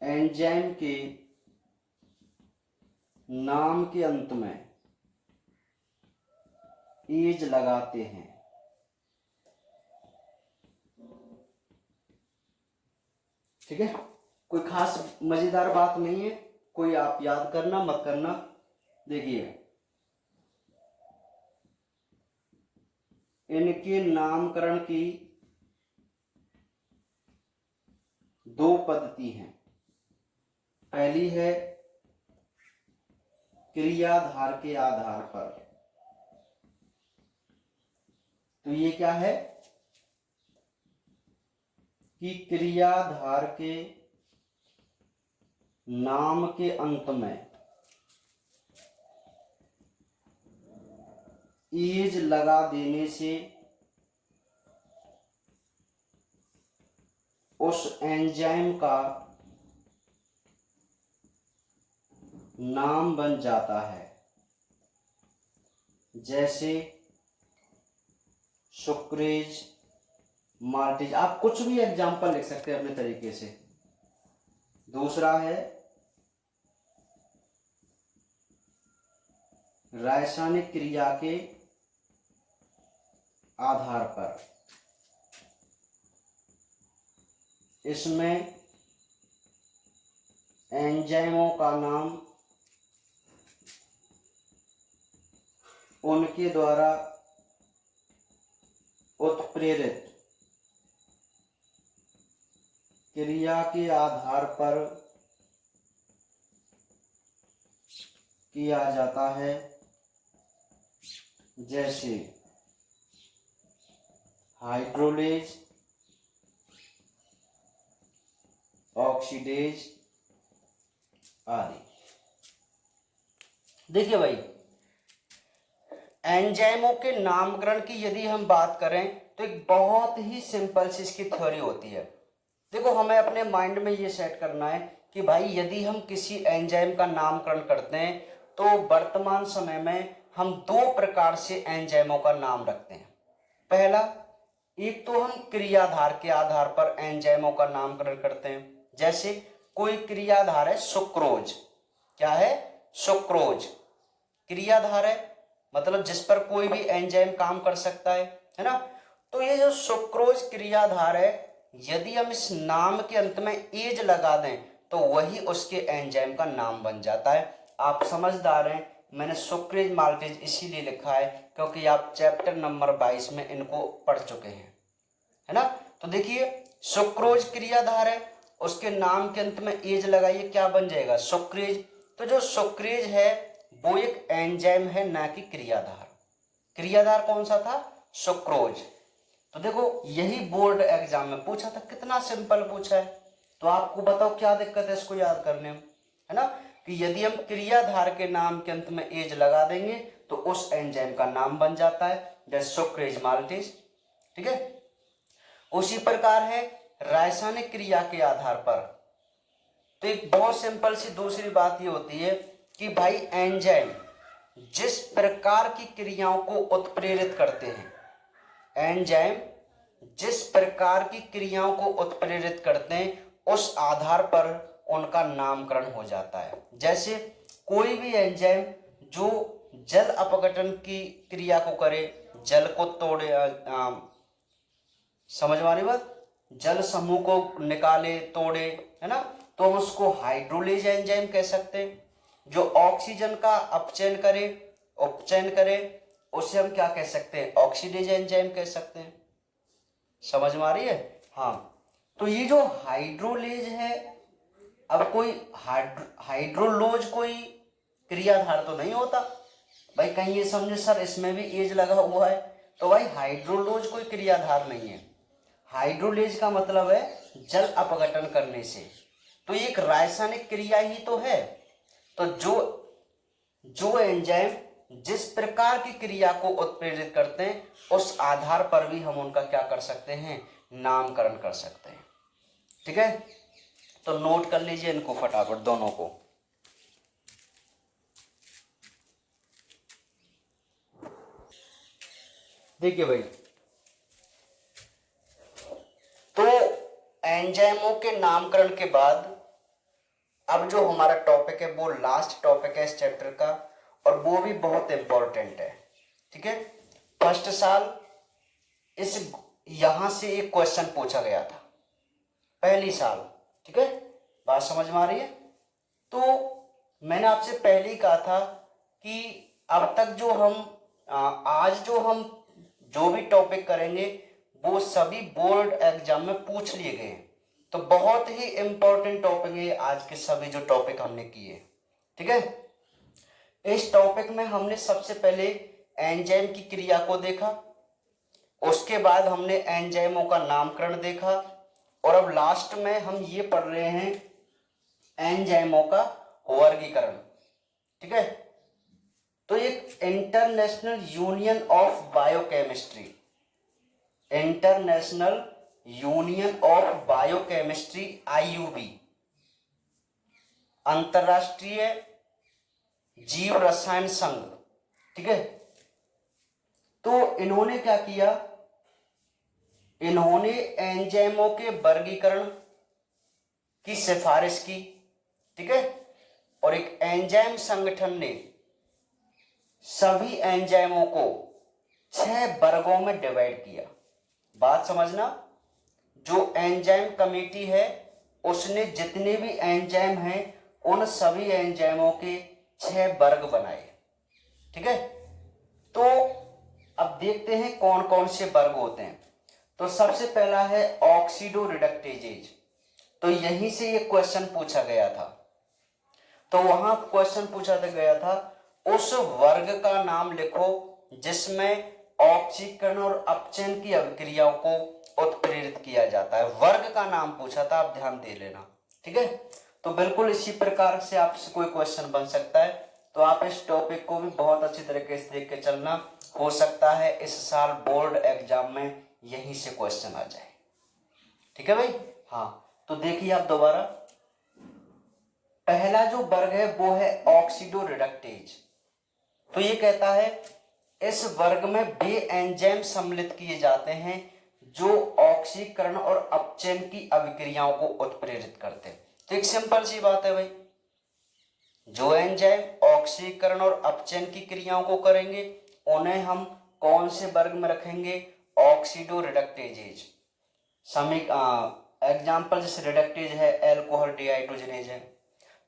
एंजाइम के नाम के अंत में एज लगाते हैं। ठीक है, कोई खास मजेदार बात नहीं है, कोई आप याद करना मत करना। देखिए, इनके नामकरण की दो पद्धति हैं। पहली है क्रियाधार के आधार पर। तो ये क्या है कि क्रियाधार के नाम के अंत में एज लगा देने से उस एंजाइम का नाम बन जाता है। जैसे सुक्रेज, माल्टेज, आप कुछ भी एग्जाम्पल लिख सकते हैं अपने तरीके से। दूसरा है रासायनिक क्रिया के आधार पर। इसमें एंजाइमों का नाम उनके द्वारा उत्प्रेरित क्रिया के आधार पर किया जाता है। जैसे हाइड्रोलेज, ऑक्सीडेज आदि। देखिए भाई, एंजाइमों के नामकरण की यदि हम बात करें तो एक बहुत ही सिंपल सी इसकी थ्योरी होती है। देखो, हमें अपने माइंड में ये सेट करना है कि भाई यदि हम किसी एंजाइम का नामकरण करते हैं तो वर्तमान समय में हम दो प्रकार से एंजाइमों का नाम रखते हैं। पहला, एक तो हम क्रियाधार के आधार पर एंजाइमों का नामकरण करते हैं। जैसे कोई क्रियाधार है सुक्रोज, क्या है, सुक्रोज क्रियाधार है, मतलब जिस पर कोई भी एंजाइम काम कर सकता है ना। तो ये जो सुक्रोज क्रियाधार है, यदि हम इस नाम के अंत में एज लगा दें तो वही उसके एंजाइम का नाम बन जाता है। आप समझदार हैं, मैंने सुक्रेज माल्टेज इसीलिए लिखा है क्योंकि आप चैप्टर नंबर 22 में इनको पढ़ चुके हैं, है ना। तो देखिए, सुक्रोज क्रियाधार है उसके नाम के अंत में एज लगाइए, क्या बन जाएगा? सुक्रेज। तो जो सुक्रेज है वो एक एंजाइम है, ना कि क्रियाधार। क्रियाधार कौन सा था? सुक्रोज। तो देखो यही बोर्ड एग्जाम में पूछा था, कितना सिंपल पूछा है। तो आपको बताओ क्या दिक्कत है इसको याद करने में, है ना, कि यदि हम क्रियाधार के नाम के अंत में एज लगा देंगे तो उस एंजाइम का नाम बन जाता है, जैसे सुक्रेज माल्टेज। ठीक है। उसी प्रकार है रासायनिक क्रिया के आधार पर। तो एक बहुत सिंपल सी दूसरी बात ये होती है कि भाई एंजाइम जिस प्रकार की क्रियाओं को उत्प्रेरित करते हैं, एंजाइम जिस प्रकार की क्रियाओं को उत्प्रेरित करते हैं उस आधार पर उनका नामकरण हो जाता है। जैसे कोई भी एंजाइम जो जल अपघटन की क्रिया को करे, जल को तोड़े, समझ में आ रही बात, जल समूह को निकाले, तोड़े, है ना, तो हम उसको हाइड्रोलेज एंजाइम कह सकते हैं। जो ऑक्सीजन का अपचयन करे, उपचयन करे, उसे हम क्या कह सकते हैं? ऑक्सीडेज एंजाइम कह सकते हैं। समझ में आ रही है? हाँ। तो ये जो हाइड्रोलेज है, अब कोई हाइड्रोलोज कोई क्रियाधार तो नहीं होता भाई। कहीं ये समझे सर इसमें भी एज लगा हुआ है, तो भाई हाइड्रोलोज कोई क्रियाधार नहीं है। हाइड्रोलेज का मतलब है जल अपघटन करने से। तो ये एक रासायनिक क्रिया ही तो है। तो जो एंजाइम जिस प्रकार की क्रिया को उत्प्रेरित करते हैं उस आधार पर भी हम उनका क्या कर सकते हैं? नामकरण कर सकते हैं। ठीक है। तो नोट कर लीजिए इनको फटाफट दोनों को। देखिए भाई, तो एंजाइमों के नामकरण के बाद अब जो हमारा टॉपिक है वो लास्ट टॉपिक है इस चैप्टर का, और वो भी बहुत इंपॉर्टेंट है। ठीक है। फर्स्ट साल इस यहां से एक क्वेश्चन पूछा गया था, पहली साल। ठीक है, बात समझ में आ रही है? तो मैंने आपसे पहले ही कहा था कि अब तक जो हम आज जो भी टॉपिक करेंगे वो सभी बोर्ड एग्जाम में पूछ लिए गए हैं। तो बहुत ही इंपॉर्टेंट टॉपिक है आज के सभी जो टॉपिक हमने किए। ठीक है। इस टॉपिक में हमने सबसे पहले एंजाइम की क्रिया को देखा, उसके बाद हमने एंजाइमों का नामकरण देखा, और अब लास्ट में हम ये पढ़ रहे हैं एंजाइमों का वर्गीकरण। ठीक है। तो एक international union of biochemistry, international union of biochemistry IUB, अंतरराष्ट्रीय जीव रसायन संघ। ठीक है। तो इन्होंने क्या किया? इन्होंने एंजाइमों के वर्गीकरण की सिफारिश की। ठीक है। और एक एंजाइम संगठन ने सभी एंजाइमों को 6 वर्गों में डिवाइड किया। बात समझना, जो एंजाइम कमेटी है उसने जितने भी एंजाइम हैं उन सभी एंजाइमों के 6 वर्ग बनाए। ठीक है। तो अब देखते हैं कौन कौन से वर्ग होते हैं। तो सबसे पहला है ऑक्सीडो रिडक्टेजेज। तो यहीं से ये क्वेश्चन पूछा गया था। तो वहां क्वेश्चन पूछा गया था उस वर्ग का नाम लिखो जिसमें ऑक्सीकरण और अपचयन की अभिक्रियाओं को उत्प्रेरित किया जाता है। वर्ग का नाम पूछा था, आप ध्यान दे लेना। ठीक है। तो बिल्कुल इसी प्रकार से आपसे कोई क्वेश्चन बन सकता है। तो आप इस टॉपिक को भी बहुत अच्छी तरीके से देख के चलना, हो सकता है इस साल बोर्ड एग्जाम में यहीं से क्वेश्चन आ जाए। ठीक है भाई। हाँ, तो देखिए आप दोबारा, पहला जो वर्ग है वो है ऑक्सीडो रिडक्टेज। तो ये कहता है इस वर्ग में वे एंजाइम सम्मिलित किए जाते हैं जो ऑक्सीकरण और अपचयन की अभिक्रियाओं को उत्प्रेरित करते हैं। तो एक सिंपल सी बात है भाई, जो एंजाइम ऑक्सीकरण और अपचयन की क्रियाओं को करेंगे उन्हें हम कौन से वर्ग में रखेंगे? ऑक्सीडो रिडक्टेजेज। एग्जाम्पल जैसे रिडक्टेज है, एल्कोहल डिहाइड्रोजनेज है।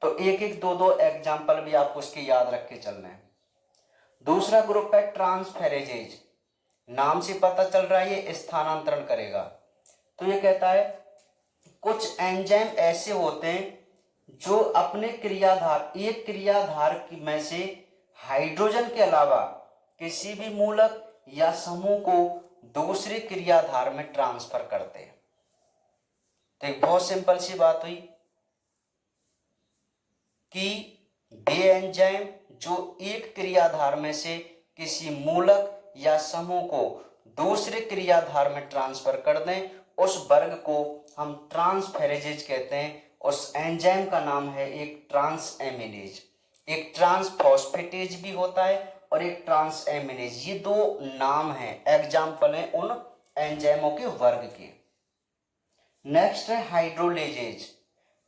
तो एक एक दो दो एग्जाम्पल भी आपको उसके याद रख के चलना है। दूसरा ग्रुप है ट्रांसफेरेजेज। नाम से पता चल रहा है ये स्थानांतरण करेगा। तो ये कहता है कुछ एंजाइम ऐसे होते हैं जो अपने क्रियाधार, एक क्रियाधार में से हाइड्रोजन के अलावा किसी भी मूलक या समूह को दूसरे क्रियाधार में ट्रांसफर करते हैं। तो एक बहुत सिंपल सी बात हुई कि वे एंजाइम जो एक क्रियाधार में से किसी मूलक या समूह को दूसरे क्रियाधार में ट्रांसफर कर दें, उस वर्ग को हम ट्रांसफेरेजेज कहते हैं। उस एंजाइम का नाम है एक ट्रांस एमिनेज। एक ट्रांसफॉस्फेटेज भी होता है और एक ट्रांस एमिनेज, ये दो नाम हैं, एग्जाम्पल हैं उन एंजाइमों के वर्ग के। नेक्स्ट है हाइड्रोलेजेज।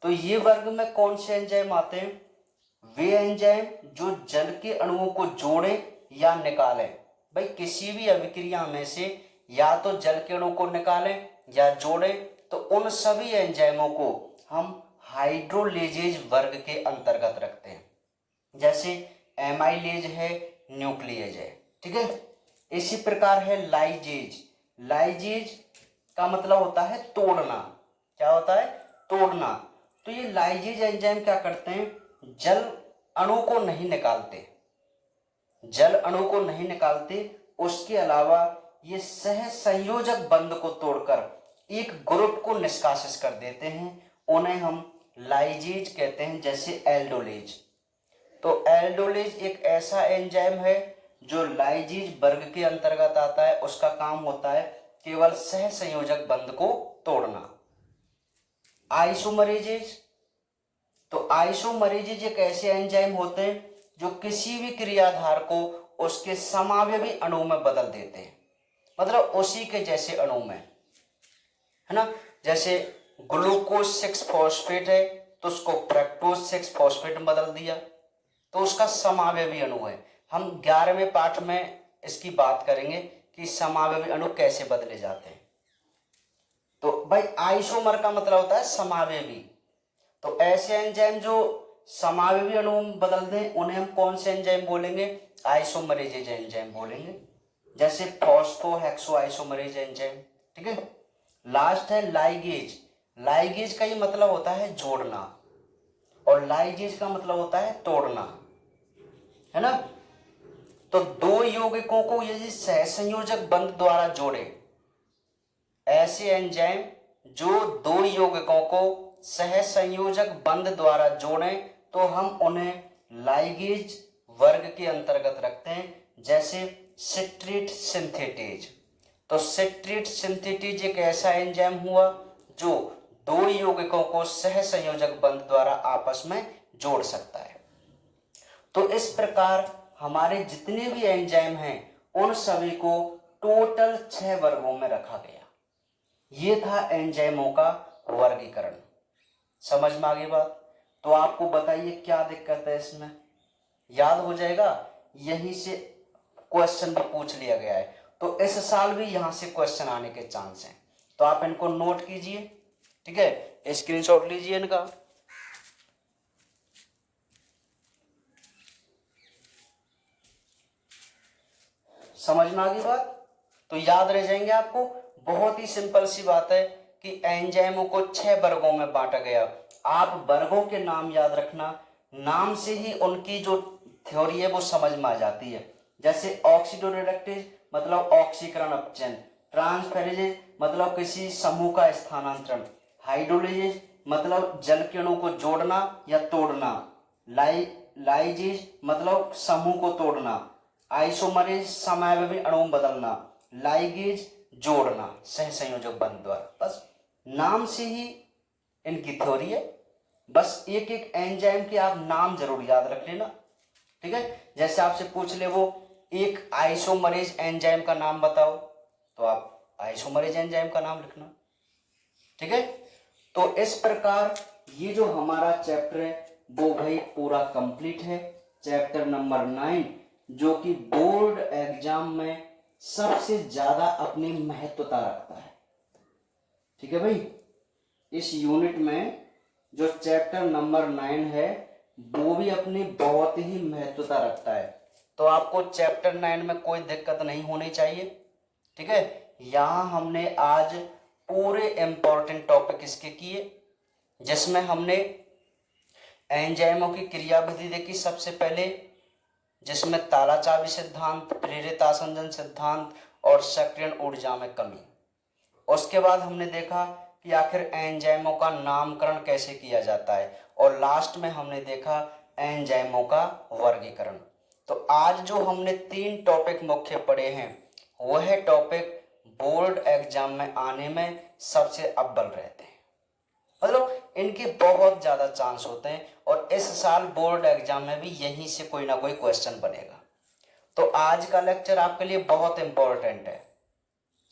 तो ये वर्ग में कौन से एंजाइम आते हैं? वे एंजाइम जो जल के अणुओं को जोड़ें या निकालें। भाई किसी भी अभिक्रिया में से या तो जल के अणु को निकालें या जोड़ें, तो उन सभी एंजाइमों को हम हाइड्रोलेजेज वर्ग के अंतर्गत रखते हैं। जैसे एमाइलेज है, न्यूक्लियेज है, ठीक है। इसी प्रकार है लाइजेज। लाइजेज का मतलब होता है तोड़ना। क्या होता है? तोड़ना। तो ये लाइजेज एंजाइम क्या करते हैं? जल अणु को नहीं निकालते, जल अणु को नहीं निकालते, उसके अलावा ये सह संयोजक बंध को तोड़कर एक ग्रुप को निष्कासित कर देते हैं, उन्हें हम लाइजेज कहते हैं। जैसे एल्डोलेज। तो एल्डोलेज एक ऐसा एंजाइम है जो लाइजेज वर्ग के अंतर्गत आता है। उसका काम होता है केवल सह संयोजक बंध को तोड़ना। आइसोमरेजेज। तो आइसोमरेजेज एक ऐसे एंजाइम होते हैं जो किसी भी क्रियाधार को उसके समावयवी अणु में बदल देते हैं, मतलब उसी के जैसे अणु में, है ना। जैसे ग्लूकोज 6 फॉस्फेट है तो उसको फ्रक्टोज 6 फॉस्फेट में बदल दिया, तो उसका समावयवी अणु है। हम 11वें पाठ में इसकी बात करेंगे कि समावयवी अणु कैसे बदले जाते हैं। तो भाई आइसोमर का मतलब होता है समावयवी। तो ऐसे एंजाइम जो समावयवी अणु में बदल दें उन्हें हम कौन से एंजाइम बोलेंगे? आइसोमरेजेज एंजाइम बोलेंगे। जैसे फॉस्फोहेक्सो आइसोमरेज एंजाइम, ठीक है। लास्ट है लाइगेज। लाइगेज का ये मतलब होता है जोड़ना और लाइजेज का मतलब होता है तोड़ना, है ना। तो दो यौगिकों को यदि सहसंयोजक बंध द्वारा जोड़े, ऐसे एंजाइम जो दो यौगिकों को सहसंयोजक बंध द्वारा जोड़ें तो हम उन्हें लाइगेज वर्ग के अंतर्गत रखते हैं। जैसे सिट्रेट सिंथेटेज। तो सिट्रेट सिंथेटेज एक ऐसा एंजाइम हुआ जो दो यौगिकों को सहसंयोजक बंध द्वारा आपस में जोड़ सकता है। तो इस प्रकार हमारे जितने भी एंजाइम हैं उन सभी को टोटल 6 वर्गों में रखा गया। ये था एंजाइमों का वर्गीकरण। समझ में आ गई बात? तो आपको बताइए क्या दिक्कत है इसमें? याद हो जाएगा? यहीं से क्वेश्चन भी पूछ लिया गया है, तो इस साल भी यहां से क्वेश्चन आने के चांस हैं। तो आप इनको नोट कीजिए, ठीक है, स्क्रीनशॉट लीजिए इनका। समझ में आ गई बात? तो याद रह जाएंगे आपको। बहुत ही सिंपल सी बात है कि एंजाइमों को 6 वर्गों में बांटा गया। आप वर्गों के नाम याद रखना, नाम से ही उनकी जो थ्योरी है वो समझ में आ जाती है। जैसे ऑक्सीडोरिडक्टेज मतलब ऑक्सीकरण अपचयन, ट्रांसफेरेजेज मतलब किसी समूह का स्थानांतरण, हाइड्रोलेजेज मतलब जल के अणु को जोड़ना या तोड़ना, लाइजेज मतलब समूह को तोड़ना, आइसोमरेज समावयवी अणु में बदलना, लाइगेज जोड़ना सहसंयोजक बंध द्वारा। बस नाम से ही इनकी थ्योरी है। बस एक एक एंजाइम के आप नाम जरूर याद रख लेना, ठीक है। जैसे आपसे पूछ ले वो एक आइसोमरेज एंजाइम का नाम बताओ, तो आप आइसोमरेज एंजाइम का नाम लिखना, ठीक है। तो इस प्रकार ये जो हमारा चैप्टर है वो भाई पूरा कंप्लीट है। चैप्टर नंबर 9 जो कि बोर्ड एग्जाम में सबसे ज्यादा अपनी महत्वता रखता है, ठीक है भाई। इस यूनिट में जो चैप्टर नंबर 9 है वो भी अपनी बहुत ही महत्वता रखता है। तो आपको चैप्टर 9 में कोई दिक्कत नहीं होनी चाहिए, ठीक है। यहाँ हमने आज पूरे इंपॉर्टेंट टॉपिक इसके किए, जिसमें हमने एंजाइमों की क्रियाविधि देखी सबसे पहले, जिसमें ताला चाबी सिद्धांत, प्रेरित आसंजन सिद्धांत और सक्रियण ऊर्जा में कमी। उसके बाद हमने देखा कि आखिर एंजाइमों का नामकरण कैसे किया जाता है, और लास्ट में हमने देखा एंजाइमों का वर्गीकरण। तो आज जो हमने 3 टॉपिक मुख्य पढ़े हैं, वह टॉपिक बोर्ड एग्जाम में आने में सबसे अव्वल रहते हैं, मतलब इनके बहुत ज्यादा चांस होते हैं, और इस साल बोर्ड एग्जाम में भी यहीं से कोई ना कोई क्वेश्चन बनेगा। तो आज का लेक्चर आपके लिए बहुत इंपॉर्टेंट है,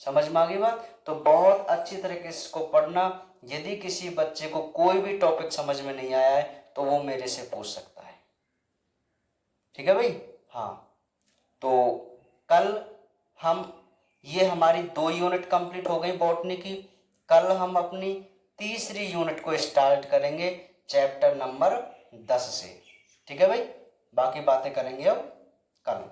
समझ में आ गई बात? तो बहुत अच्छी तरीके से इसको पढ़ना। यदि किसी बच्चे को कोई भी टॉपिक समझ में नहीं आया है तो वो मेरे से पूछ सकता है, ठीक है भाई? हाँ, तो कल ये हमारी 2 यूनिट कंप्लीट हो गई बॉटनी की। कल हम अपनी तीसरी यूनिट को स्टार्ट करेंगे चैप्टर नंबर 10 से, ठीक है भाई? बाकी बातें करेंगे अब कल।